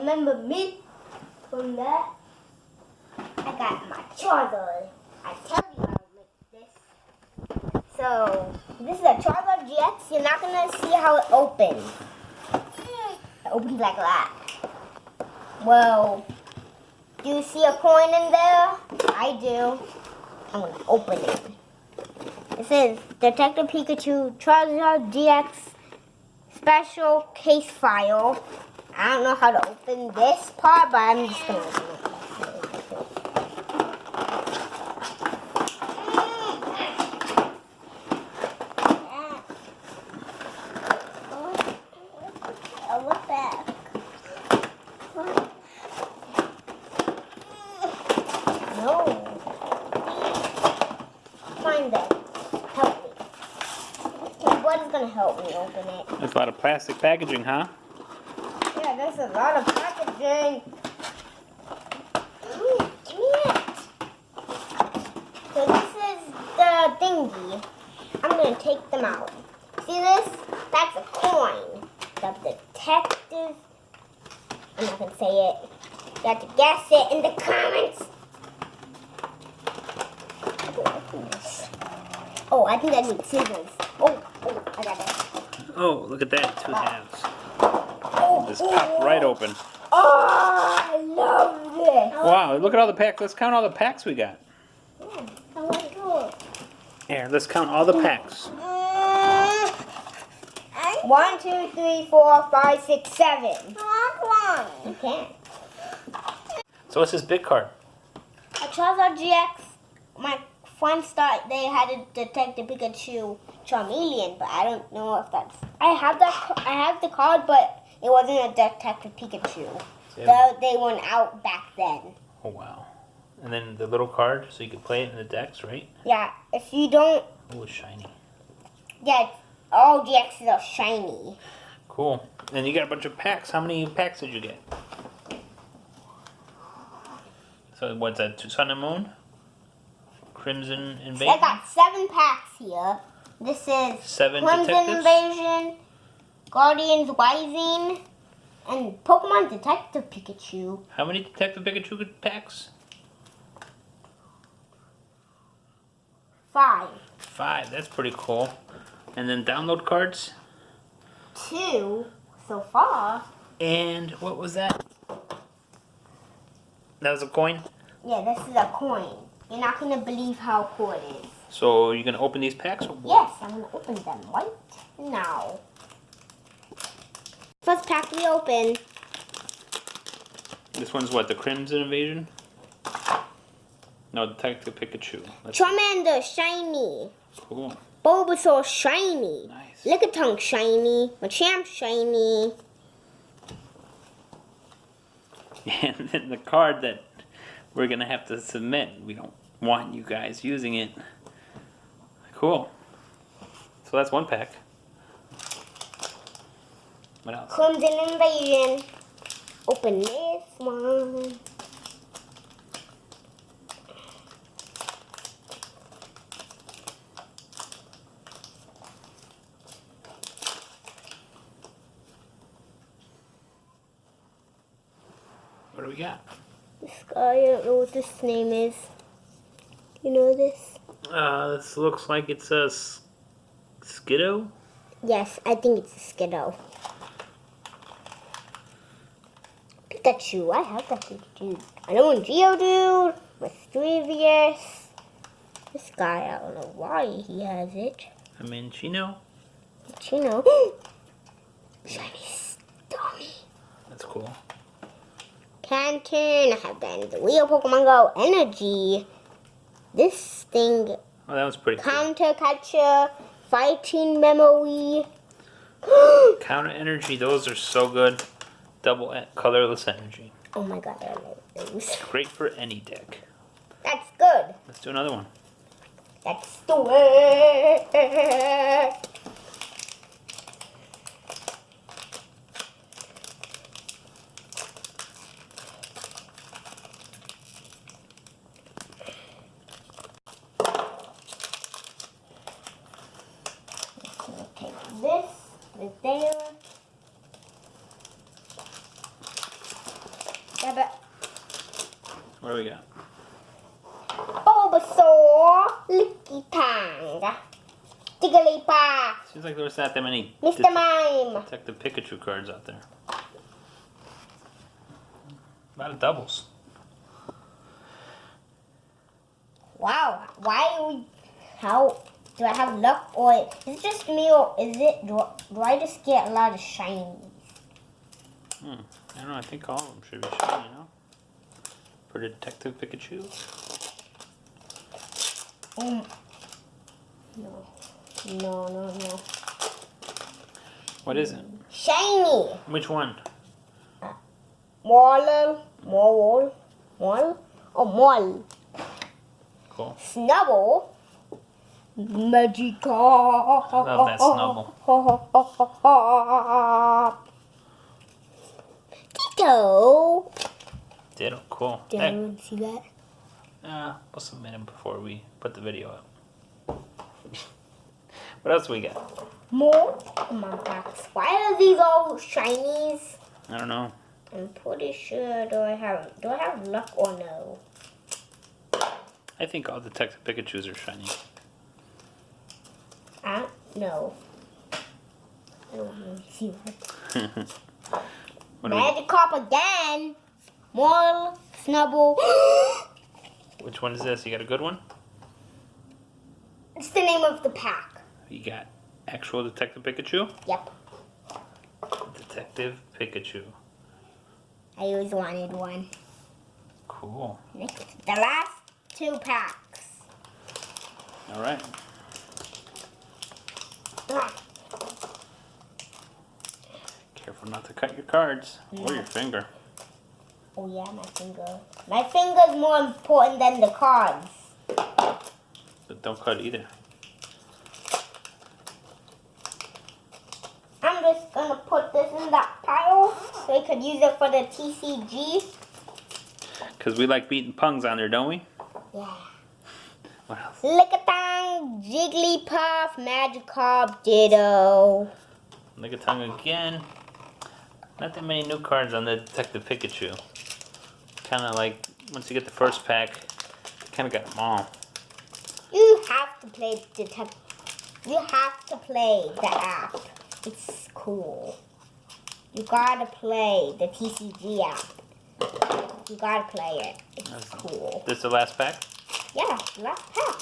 remember me from that. I got my Charizard. I tell you how to make this. So, this is a Charizard GX. You're not going to see how it opens. It opens like that. Well, do you see a coin in there? I do. I'm going to open it. It says Detective Pikachu Charizard GX Special Case File. I don't know how to open this part, but I'm just going to open it. Find that. Help me. What is going to help me open it? There's a lot of plastic packaging, huh? Yeah, there's a lot of packaging. Give me it. So this is the thingy. I'm going to take them out. See this? That's a coin. The detective. I'm not going to say it. You have to guess it in the comments. Oh, I think I need scissors. Oh, I got it. Oh, look at that. 2 halves. Oh, Just pop right open. Oh, I love this. Wow, look at all the packs. Let's count all the packs we got. I want to do it. Here, let's count all the packs. 1, 2, 3, 4, 5, 6, 7. You can't. So what's this big card? A Charizard GX. My friends thought they had a Detective Pikachu Charmeleon, but I don't know if that's. I have the card, but it wasn't a Detective Pikachu. They went out back then. Oh wow! And then the little card, so you can play it in the decks, right? Yeah. If you don't. Oh, it's shiny. Yeah. All GXs are shiny. Cool. And you got a bunch of packs. How many packs did you get? So what's that? Sun and Moon? Crimson Invasion? I got 7 packs here. This is 7 Crimson detectives? Invasion, Guardians Rising, and Pokemon Detective Pikachu. How many Detective Pikachu packs? 5. 5. That's pretty cool. And then download cards. 2 so far. And what was that? That was a coin? Yeah, this is a coin. You're not going to believe how cool it is. So you're going to open these packs? Or what? Yes, I'm going to open them right now. First pack we open. This one's what? The Crimson Invasion? No, Detective Pikachu. Charmander shiny. Cool. Bulbasaur shiny. Nice. Lickitung shiny. Machamp shiny. And then the card that we're going to have to submit. We don't want you guys using it. Cool. So that's one pack. What else? Crimson Invasion. Open this one. What do we got? This guy, I don't know what this name is. You know this? This looks like it's a Skiddo. Yes, I think it's a Skiddo. Pikachu, I have that Pikachu. Another Geodude, Mischievous. This guy, I don't know why he has it. I mean, Chino. Chino. Shiny Stormy. That's cool. Canton, I have that in the Wheel Pokemon Go Energy. This thing, Oh, that was pretty cool. Counter Catcher, Fighting Memory. Counter Energy, those are so good. Double colorless energy. Oh my god, I love those. Great for any deck. That's good. Let's do another one. Let's do it. Take this, right there. Yeah, but What do we got? Bulbasaur, Lickitung, Jigglypuff, Seems like there's not that many Mr. Mime. Detective Pikachu cards out there. A lot of doubles. Wow, how do I have luck, or is it just me, or do I just get a lot of shinies? I don't know, I think all of them should be shiny, you know? For the Detective Pikachu. No. What is it? Shiny. Which one? Mole. Cool. Snubble. Magikarp. I love that Snubble. Ditto. Ditto, cool. Did Hey, anyone see that? we'll submit them before we put the video up. What else we got? More Pokemon packs. Why are these all shinies? I don't know. I'm pretty sure. Do I have luck or no? I think all Detective Pikachus are shiny. No. I don't really see that. What do we- Magikarp again. Mole, Snubble. Which one is this? You got a good one? It's the name of the pack. You got actual Detective Pikachu? Yep. Detective Pikachu. I always wanted one. Cool. Next, the last 2 packs. All right. Careful not to cut your cards or your finger. Oh yeah, my finger. My finger's more important than the cards. But don't cut either. I'm just gonna put this in that pile so I could use it for the TCG. Because we like beating pungs on there, don't we? Yeah. What else? Lickitung, Jigglypuff, Magikarp, Ditto. Lickitung again. Not that many new cards on the Detective Pikachu. Kind of like, once you get the first pack, you kind of got them all. You have to play You have to play the app. It's cool. You gotta play the TCG app. You gotta play it. It's cool. This the last pack? Yeah, last pack.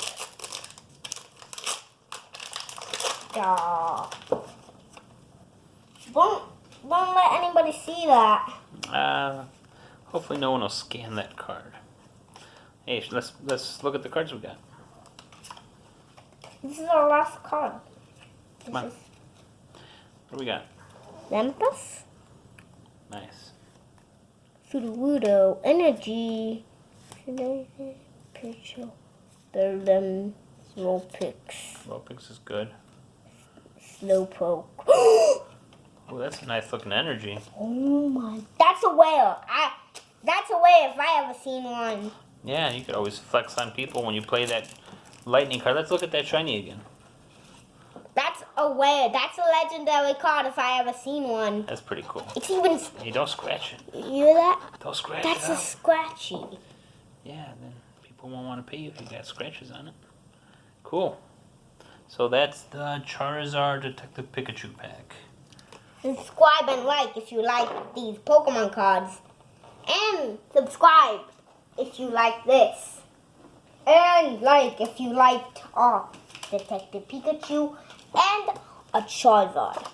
Duh. Don't let anybody see that. Hopefully no one will scan that card. Hey, let's look at the cards we got. This is our last card. Come on. What do we got? Lempus, Nice. Sudowoodo, Energy, Pikachu, Berlin, Vulpix, Vulpix is good. Slowpoke. Oh, that's a nice looking energy. Oh my! That's a whale. That's a whale if I ever seen one. Yeah, you could always flex on people when you play that lightning card. Let's look at that shiny again. That's a whale. That's a legendary card if I ever seen one. That's pretty cool. It's even. Hey, don't scratch it. You hear that? Don't scratch That's it a out. scratchy. Yeah, then people won't want to pay you if you got scratches on it. Cool. So that's the Charizard Detective Pikachu pack. Subscribe and like if you like these Pokemon cards. And subscribe if you like this. And like if you liked Detective Pikachu and a Charizard.